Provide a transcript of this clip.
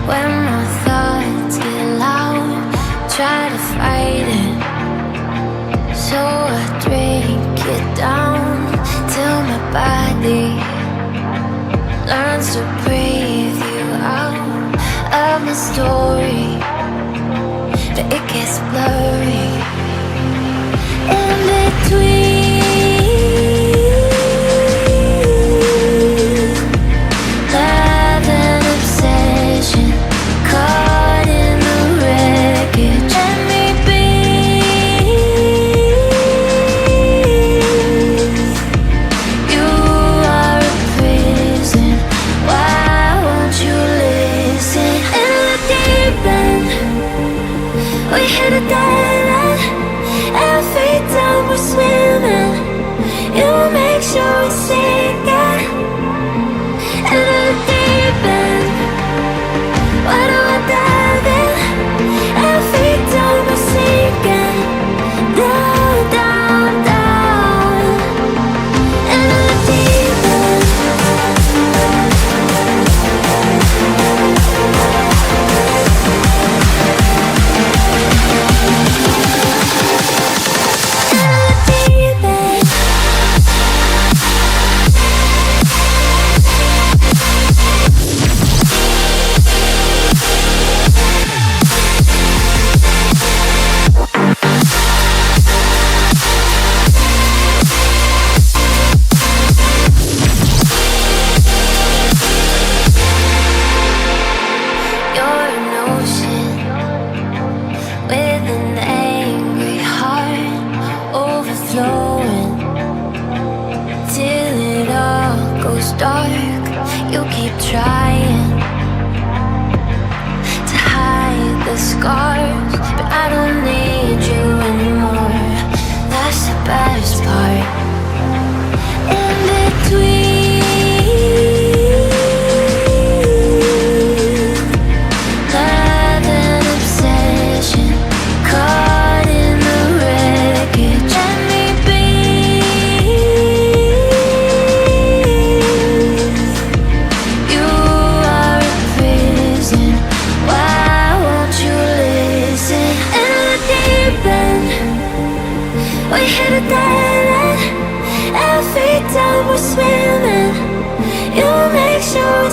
When my thoughts get loud, try to fight it. So I drink it down till my body learns to breathe you out of my story. But it gets blurry in between. Love and obsession, caught in the wreckage. Let me be. You are a prison. Why won't you listen? In the deep end, we hit a dead end, and feet down we're swimming. You make sure we sink it. In the deep end, why do I dive in? And feet down we're sinking. Down, down, down. In the deep end. You're an ocean with an angry heart, overflowing till it all goes dark. You keep trying to hide the scars, but I don't need you anymore. That's the best part. In between. Love and obsession, caught in the wreckage. Let me be. You are a prison. Why won't you listen? In the deep end, we hit a dead end, and feet down we're swimming. You make sure